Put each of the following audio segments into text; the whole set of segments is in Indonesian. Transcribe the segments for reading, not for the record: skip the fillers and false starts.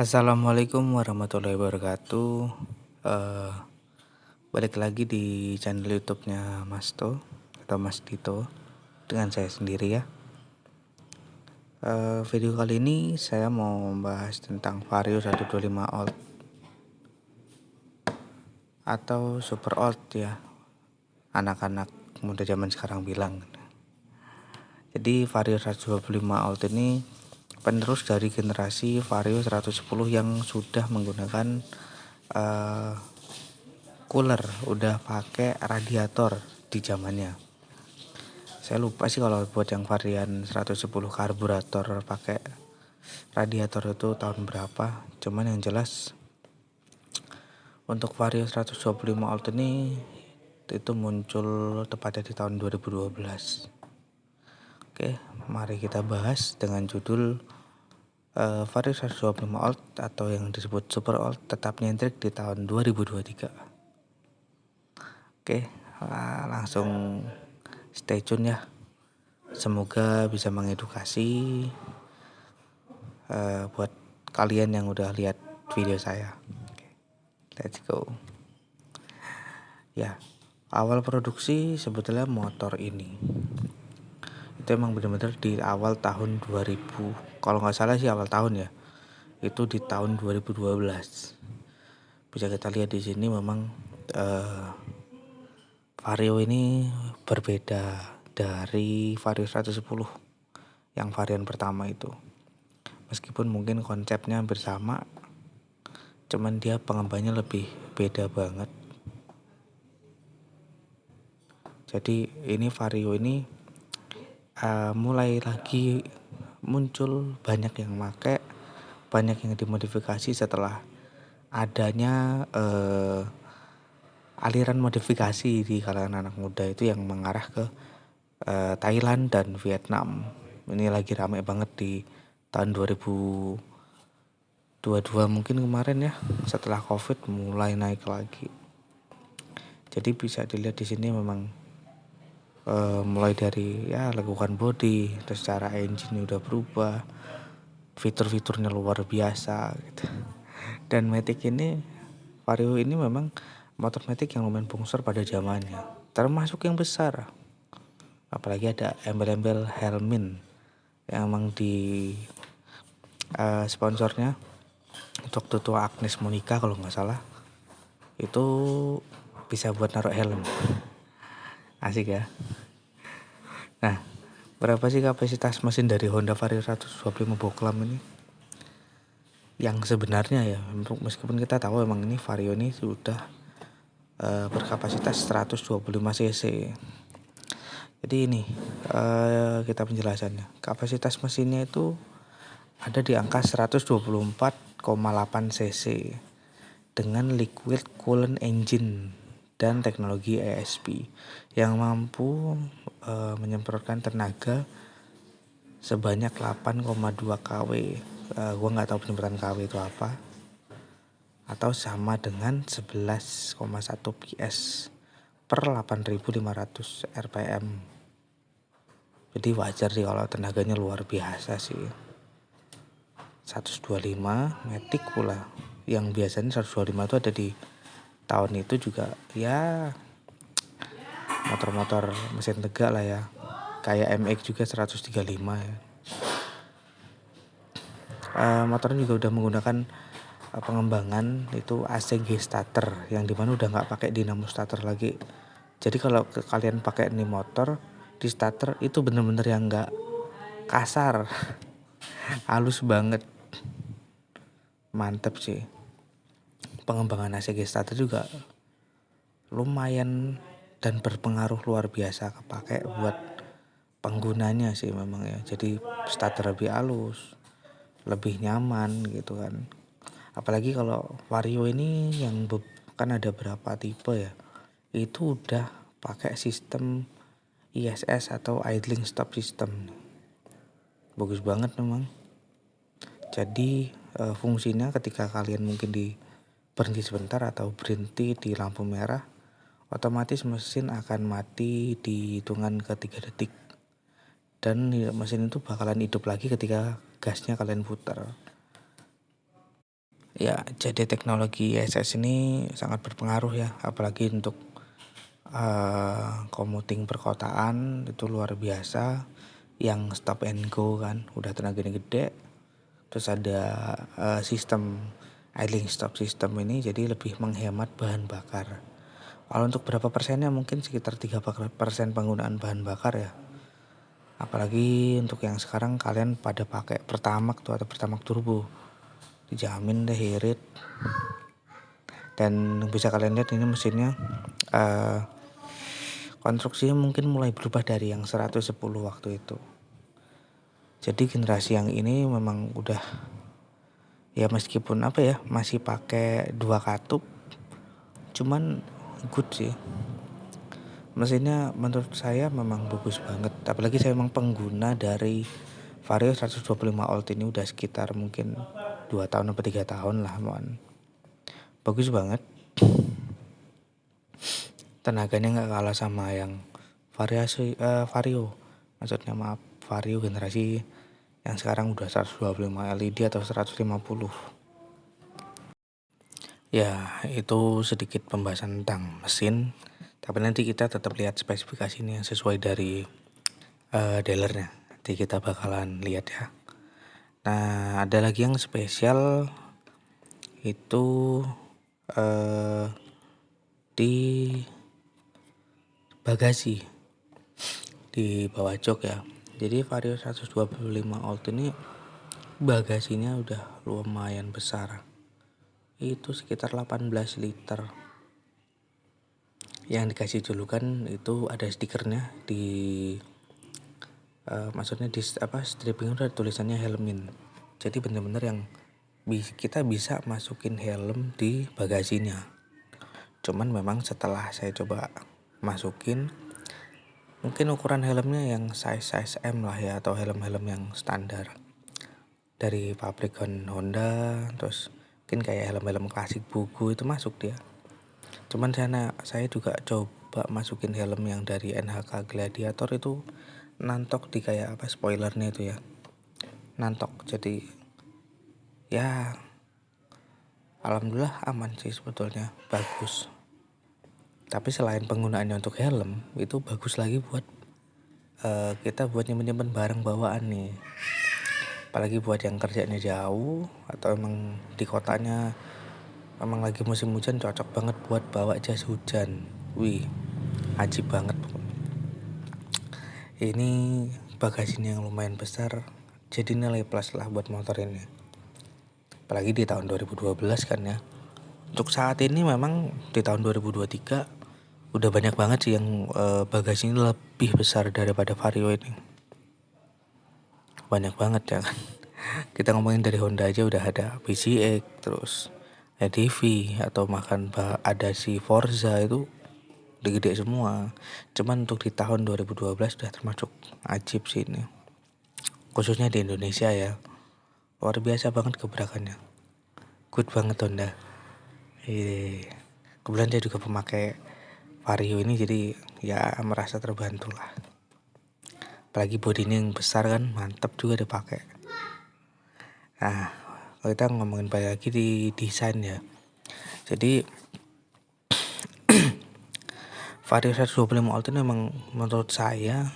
Assalamualaikum warahmatullahi wabarakatuh. Eh, Balik lagi di channel YouTube-nya Mas To atau Mas Dito dengan saya sendiri ya. Video kali ini saya mau membahas tentang Vario 125 Alt atau Super Alt ya, anak-anak muda zaman sekarang bilang. Jadi Vario 125 Alt ini penerus dari generasi Vario 110 yang sudah menggunakan cooler, udah pakai radiator di zamannya. Saya lupa sih kalau buat yang varian 110 karburator pakai radiator itu tahun berapa. Cuman yang jelas untuk Vario 125 Alt ini itu muncul tepatnya di tahun 2012. Oke, mari kita bahas dengan judul Vario 125 Alt atau yang disebut Super Alt tetap nyentrik di tahun 2023. Oke, langsung stay tune ya. Semoga bisa mengedukasi buat kalian yang udah lihat video saya. Let's go. Ya, awal produksi sebetulnya motor ini itu emang benar-benar di awal tahun 2000. Kalau nggak salah sih awal tahun ya. Itu di tahun 2012. Bisa kita lihat di sini memang Vario ini berbeda dari Vario 110 yang varian pertama itu. Meskipun mungkin konsepnya hampir sama, cuman dia pengembangannya lebih beda banget. Jadi ini Vario ini mulai lagi muncul, banyak yang make, banyak yang dimodifikasi setelah adanya aliran modifikasi di kalangan anak muda itu yang mengarah ke Thailand dan Vietnam. Ini lagi rame banget di tahun 2022 mungkin kemarin ya, setelah COVID mulai naik lagi. Jadi bisa dilihat di sini memang mulai dari ya lakukan body, terus cara engine udah berubah, fitur-fiturnya luar biasa gitu. Dan Matic ini, Vario ini memang motor Matic yang lumayan bongsor pada zamannya, termasuk yang besar. Apalagi ada embel-embel Helmin yang emang di sponsornya waktu itu Agnes Monica kalau nggak salah, itu bisa buat naruh helm. Asik ya. Nah, berapa sih kapasitas mesin dari Honda Vario 125 Boklam ini? Yang sebenarnya ya, meskipun kita tahu emang ini Vario ini sudah berkapasitas 125 cc. Jadi ini kita penjelasannya. Kapasitas mesinnya itu ada di angka 124,8 cc dengan liquid coolant engine dan teknologi ESP yang mampu menyemprotkan tenaga sebanyak 8,2 kW. Gua nggak tahu penyemprotan kW itu apa, atau sama dengan 11,1 PS per 8.500 rpm. Jadi wajar sih kalau tenaganya luar biasa sih. 125 Matic pula, yang biasanya 125 itu ada di tahun itu juga ya, motor-motor mesin tegak lah ya, kayak MX juga 135 ya. Motornya juga udah menggunakan pengembangan itu ACG starter, yang dimana udah nggak pakai dinamo starter lagi. Jadi kalau kalian pakai ini motor di starter itu bener-bener yang nggak kasar, halus banget, mantep sih. Pengembangan ACG starter juga lumayan dan berpengaruh luar biasa kepake buat penggunanya sih memang ya. Jadi starter lebih halus, lebih nyaman gitu kan. Apalagi kalau Vario ini yang kan ada berapa tipe ya, itu udah pakai sistem ISS atau idling stop system. Bagus banget memang. Jadi fungsinya ketika kalian mungkin berhenti sebentar atau berhenti di lampu merah, otomatis mesin akan mati di hitungan ke 3 detik. Dan mesin itu bakalan hidup lagi ketika gasnya kalian putar. Ya, jadi teknologi ESS ini sangat berpengaruh ya, apalagi untuk commuting perkotaan itu luar biasa. Yang stop and go kan, udah tenaganya gede. Terus ada sistem idling stop system ini, jadi lebih menghemat bahan bakar. Kalau untuk berapa persennya mungkin sekitar 3% penggunaan bahan bakar ya. Apalagi untuk yang sekarang kalian pada pakai Pertamax tuh atau Pertamax turbo, dijamin deh irit. Dan bisa kalian lihat ini mesinnya konstruksinya mungkin mulai berubah dari yang 110 waktu itu. Jadi generasi yang ini memang udah ya, meskipun masih pakai 2 katup, cuman good sih. Mesinnya menurut saya memang bagus banget, apalagi saya memang pengguna dari Vario 125 volt ini udah sekitar mungkin 2 tahun atau 3 tahun lah, bagus banget. Tenaganya nggak kalah sama yang Vario, maksudnya Vario generasi yang sekarang udah 125 LED atau 150. Ya, itu sedikit pembahasan tentang mesin, tapi nanti kita tetap lihat spesifikasinya yang sesuai dari dealernya. Nanti kita bakalan lihat ya. Nah, ada lagi yang spesial itu di bagasi, di bawah jok ya. Jadi Vario 125 volt ini bagasinya udah lumayan besar, itu sekitar 18 liter. Yang dikasih julukan itu ada stikernya di maksudnya di stripping udah tulisannya helmin. Jadi bener-bener yang kita bisa masukin helm di bagasinya. Cuman memang setelah saya coba masukin, mungkin ukuran helmnya yang size M lah ya, atau helm-helm yang standar dari pabrikan Honda. Terus mungkin kayak helm-helm klasik buku itu masuk dia. Cuman saya juga coba masukin helm yang dari NHK Gladiator, itu nantok di kayak spoilernya itu ya, nantok. Jadi ya alhamdulillah aman sih sebetulnya, bagus. Tapi selain penggunaannya untuk helm, itu bagus lagi buat kita buat nyimpen barang bawaan nih. Apalagi buat yang kerjanya jauh atau emang di kotanya emang lagi musim hujan, cocok banget buat bawa jas hujan. Wih, ajib banget. Ini bagasinya yang lumayan besar, jadi nilai plus lah buat motor ini. Apalagi di tahun 2012 kan ya. Untuk saat ini memang di tahun 2023 udah banyak banget sih yang bagasinya lebih besar daripada Vario ini. Banyak banget ya kan. Kita ngomongin dari Honda aja udah ada PCX, terus EDV, atau makan ada si Forza, itu gede-gede semua. Cuman untuk di tahun 2012 udah termasuk ajib sih ini. Khususnya di Indonesia ya. Luar biasa banget gebrakannya. Good banget Honda. Kebetulan saya juga pemakai Vario ini, jadi ya merasa terbantu lah. Apalagi bodinya yang besar kan, mantap juga dipakai. Nah, kalau kita ngomongin balik lagi di desain ya. Jadi Vario 125 volt ini memang menurut saya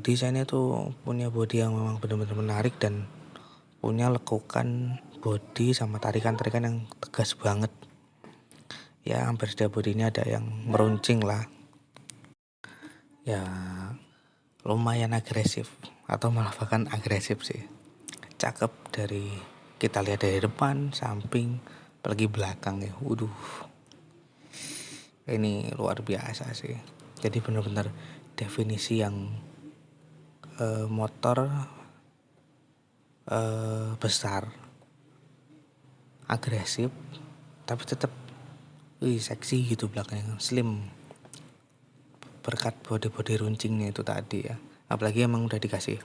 desainnya tuh punya bodi yang memang benar-benar menarik, dan punya lekukan bodi sama tarikan-tarikan yang tegas banget. Ya hampir setiap bodinya ada yang meruncing lah. Ya lumayan agresif, atau malah bahkan agresif sih. Cakep dari kita lihat dari depan, samping, apalagi belakang ya. Waduh, ini luar biasa sih. Jadi benar-benar definisi yang motor besar, agresif, tapi tetap seksi gitu belakangnya, slim, berkat body runcingnya itu tadi ya. Apalagi emang udah dikasih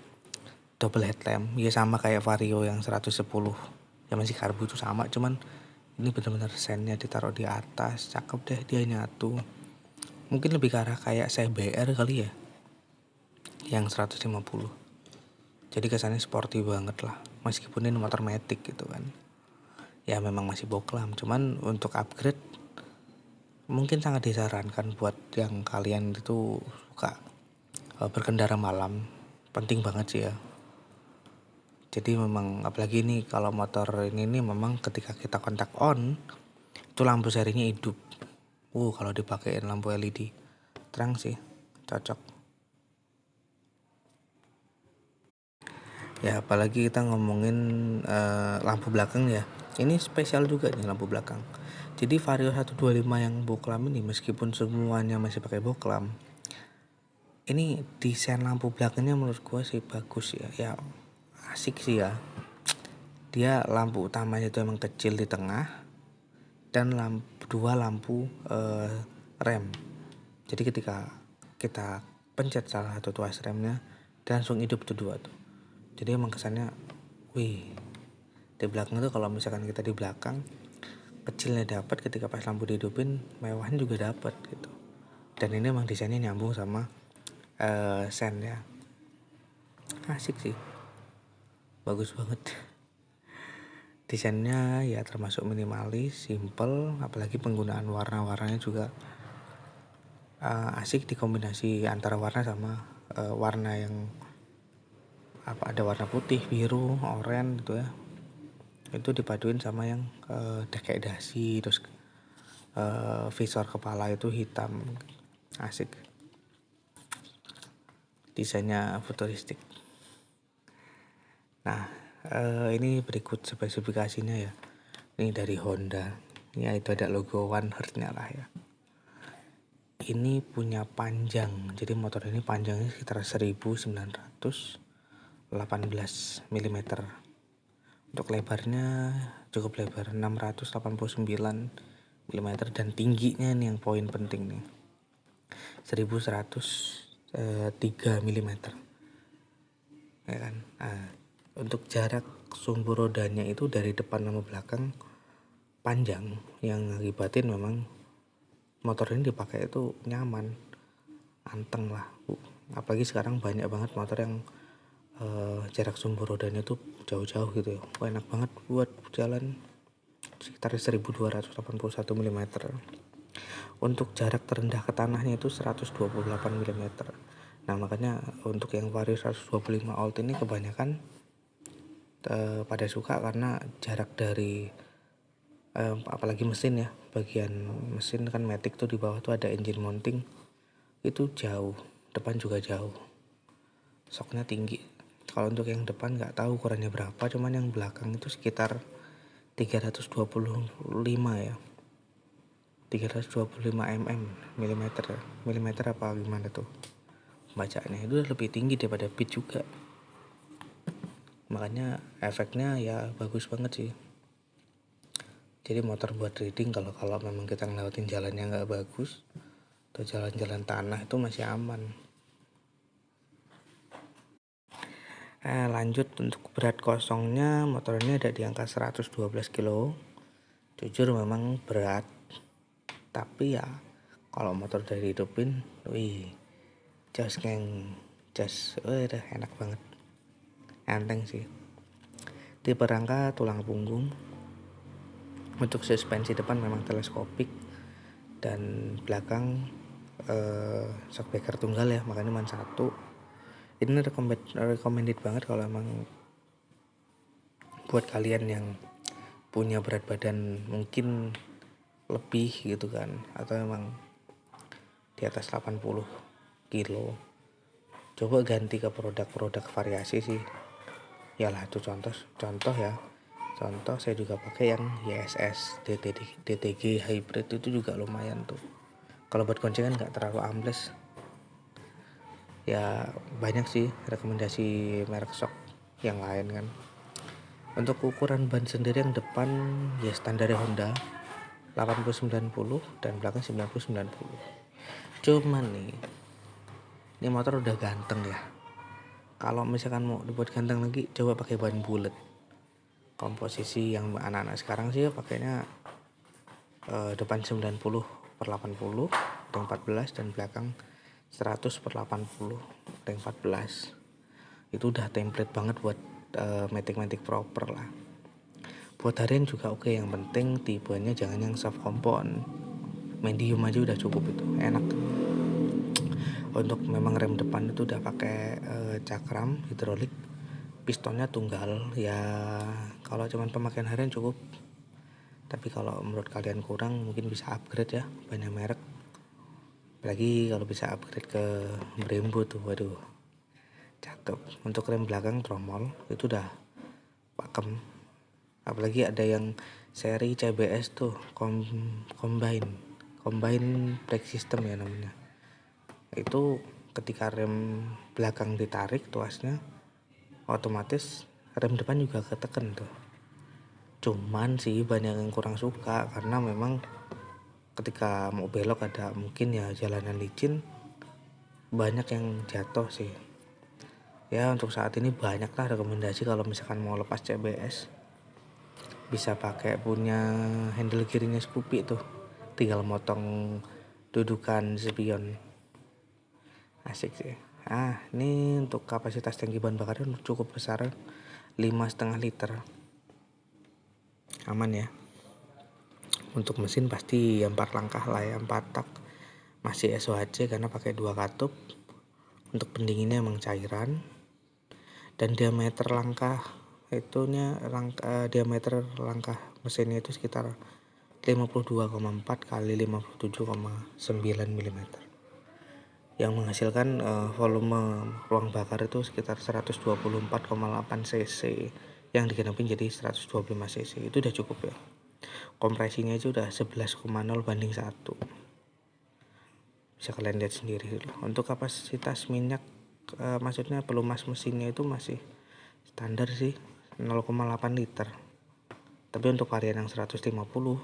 double headlamp ya, sama kayak Vario yang 110 ya, masih karbu itu sama, cuman ini benar-benar sennya ditaruh di atas, cakep deh dia nyatu. Mungkin lebih ke arah kayak CBR kali ya, yang 150. Jadi kesannya sporty banget lah. meskipun ini motor matic gitu kan. Ya memang masih boklam, cuman untuk upgrade mungkin sangat disarankan buat yang kalian itu suka berkendara malam. Penting banget sih ya. Jadi memang apalagi ini kalau motor ini memang ketika kita kontak on itu lampu serinya hidup. Kalau dipakein lampu LED terang sih cocok. Ya apalagi kita ngomongin lampu belakang ya. Ini spesial juga nih lampu belakang. Jadi Vario 125 yang boklam ini meskipun semuanya masih pakai boklam, ini desain lampu belakangnya menurut gue sih bagus ya. Ya asik sih ya. Dia lampu utamanya itu emang kecil di tengah dan dua lampu rem. Jadi ketika kita pencet salah satu tuas remnya, dia langsung hidup tuh dua tuh. Jadi emang kesannya, di belakang tuh kalau misalkan kita di belakang kecilnya dapat, ketika pas lampu dihidupin mewahnya juga dapat gitu. Dan ini emang desainnya nyambung sama sen ya. Asik sih, bagus banget. Desainnya ya termasuk minimalis, simple, apalagi penggunaan warna-warnanya juga asik dikombinasi antara warna sama warna yang ada warna putih, biru, oranye gitu ya. Itu dipaduin sama yang kayak dasi, terus visor kepala itu hitam. Asik. Desainnya futuristik. Nah, ini berikut spesifikasinya ya. Ini dari Honda. Ya itu ada logo One Hertz-nya lah ya. Ini punya panjang. Jadi motor ini panjangnya sekitar 1918 mm. Untuk lebarnya cukup lebar 689 mm dan tingginya nih yang poin penting nih. 1103 mm. Ya kan? Nah, untuk jarak sumbu rodanya itu dari depan sama belakang panjang, yang ngakibatin memang motor ini dipakai itu nyaman, anteng lah. Apalagi sekarang banyak banget motor yang jarak sumbu rodanya itu jauh-jauh gitu ya. Enak banget buat jalan sekitar 1281 mm. Untuk jarak terendah ke tanahnya itu 128 mm. Nah makanya untuk yang Vario 125 Alt ini kebanyakan pada suka karena jarak dari apalagi mesin ya, bagian mesin kan matic tuh di bawah tuh ada engine mounting, itu jauh, depan juga jauh, shocknya tinggi. Kalau untuk yang depan nggak tahu ukurannya berapa, cuman yang belakang itu sekitar 325 ya, 325 milimeter apa gimana tuh bacaannya, itu udah lebih tinggi daripada beat juga. Makanya efeknya ya bagus banget sih. Jadi motor buat riding kalau memang kita ngelewatin jalan yang nggak bagus atau jalan-jalan tanah itu masih aman. Lanjut untuk berat kosongnya, motor ini ada di angka 112 kilo. Jujur memang berat, tapi ya kalau motor dari hidupin, udah enak banget, enteng sih. Tipe rangka tulang punggung. Untuk suspensi depan memang teleskopik dan belakang shockbreaker tunggal ya, makanya cuma satu. Ini recommended banget kalau emang buat kalian yang punya berat badan mungkin lebih gitu kan, atau emang di atas 80 kilo, coba ganti ke produk-produk variasi sih. Yalah itu contoh ya. Contoh saya juga pakai yang YSS DTG hybrid, itu juga lumayan tuh. Kalau buat goncengan nggak terlalu ambles. Ya banyak sih rekomendasi merek shock yang lain kan. Untuk ukuran ban sendiri yang depan ya standar Honda 80-90 dan belakang 90-90. Cuman nih, ini motor udah ganteng ya. Kalau misalkan mau dibuat ganteng lagi, coba pakai ban bulat. Komposisi yang anak-anak sekarang sih ya pakainya depan 90/80 ring 14 dan belakang 100/80 ring 14. Itu udah template banget buat matic proper lah. Buat harian juga oke, yang penting tipenya jangan yang soft compound, medium aja udah cukup, itu enak. Untuk memang rem depan itu udah pakai cakram hidrolik, pistonnya tunggal ya. Kalau cuman pemakaian harian cukup, tapi kalau menurut kalian kurang mungkin bisa upgrade ya, banyak merek. Apalagi kalau bisa upgrade ke Brembo tuh, waduh cakep. Untuk rem belakang tromol itu udah pakem, apalagi ada yang seri CBS tuh, combine brake system ya namanya. Itu ketika rem belakang ditarik tuasnya, otomatis rem depan juga keteken tuh. Cuman sih banyak yang kurang suka karena memang ketika mau belok ada mungkin ya jalanan licin, banyak yang jatuh sih ya. Untuk saat ini banyak lah rekomendasi kalau misalkan mau lepas CBS, bisa pakai punya handle kirinya Scoopy tuh, tinggal motong dudukan spion, asik sih. Ini untuk kapasitas tangki bahan bakarnya cukup besar, 5,5 liter, aman ya. Untuk mesin pasti 4 langkah lah ya, 4 tak, masih SOHC karena pakai 2 katup. Untuk pendinginnya emang cairan, dan diameter langkah diameter langkah mesinnya itu sekitar 52,4 kali 57,9 mm, yang menghasilkan volume ruang bakar itu sekitar 124,8 cc yang digenapin jadi 125 cc. Itu udah cukup ya. Kompresinya itu udah 11,0 banding 1, bisa kalian lihat sendiri. Untuk kapasitas minyak maksudnya pelumas mesinnya itu masih standar sih, 0,8 liter. Tapi untuk varian yang 150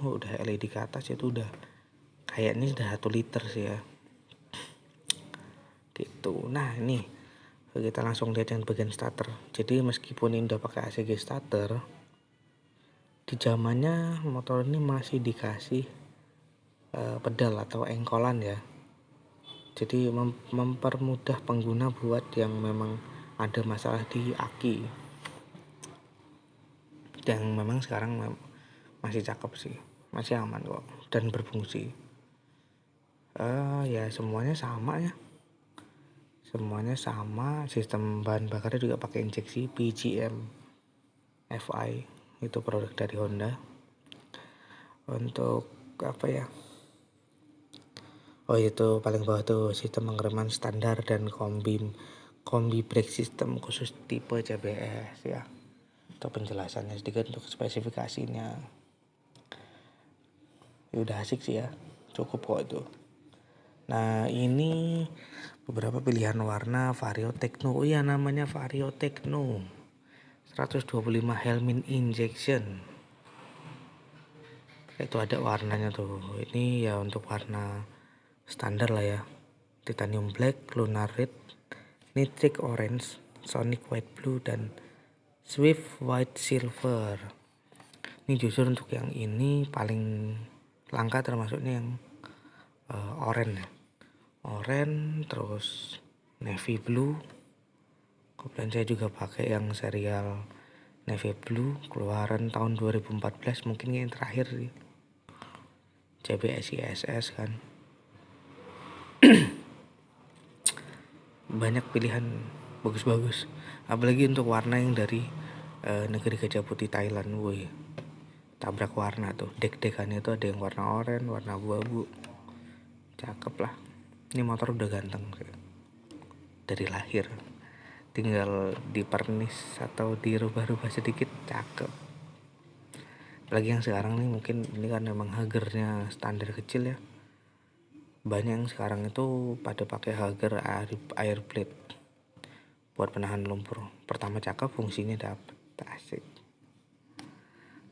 udah LED ke atas itu udah kayaknya udah 1 liter sih ya gitu. Nah ini kita langsung lihat yang bagian starter. Jadi meskipun ini udah pakai ACG starter, di zamannya motor ini masih dikasih pedal atau engkolan ya. Jadi mempermudah pengguna buat yang memang ada masalah di aki, yang memang sekarang masih cakep sih, masih aman kok dan berfungsi. Ya semuanya sama ya, semuanya sama. Sistem bahan bakarnya juga pakai injeksi PGM FI, itu produk dari Honda. Untuk apa ya, itu paling bawah tuh sistem pengereman standar dan kombi brake system khusus tipe CBS ya. Itu penjelasannya sedikit untuk spesifikasinya ya, udah asik sih ya, cukup kok itu. Nah ini beberapa pilihan warna Vario Techno. Ya namanya Vario Techno 125 Helmin Injection, itu ada warnanya tuh. Ini ya untuk warna standar lah ya, Titanium Black, Lunar Red, Nitric Orange, Sonic White Blue, dan Swift White Silver. Ini jujur untuk yang ini paling langka, termasuknya yang oranye ya. Oranye, terus navy blue. Kemudian saya juga pakai yang serial navy blue keluaran tahun 2014, mungkin yang terakhir sih, CBS ISS kan. Banyak pilihan bagus-bagus, apalagi untuk warna yang dari negeri Gajah Putih Thailand. Woi, tabrak warna tuh, dek-dekannya itu ada yang warna oranye, warna abu-abu, cakep lah. Ini motor udah ganteng sih dari lahir, tinggal dipernis atau dirubah-rubah sedikit cakep. Apalagi yang sekarang nih, mungkin ini kan memang hagernya standar kecil ya, banyak yang sekarang itu pada pakai hager air blade buat penahan lumpur. Pertama cakep, fungsinya dapet, asik.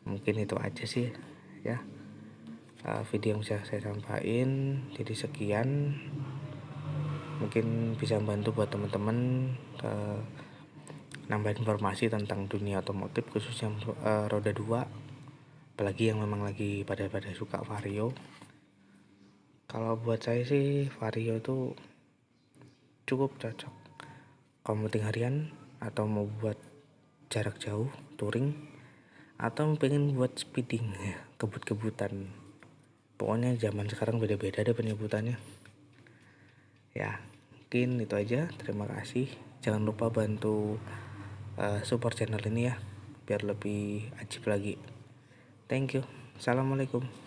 Mungkin itu aja sih ya video yang bisa saya sampaikan. Jadi sekian, mungkin bisa membantu buat teman-teman nambah informasi tentang dunia otomotif, khususnya roda 2, apalagi yang memang lagi pada suka Vario. Kalau buat saya sih Vario itu cukup cocok komuting harian atau mau buat jarak jauh, touring, atau pengen buat speeding ya, kebut-kebutan. Pokoknya zaman sekarang beda-beda deh penyebutannya. Ya, mungkin itu aja. Terima kasih. Jangan lupa bantu support channel ini ya, biar lebih ajib lagi. Thank you. Assalamualaikum.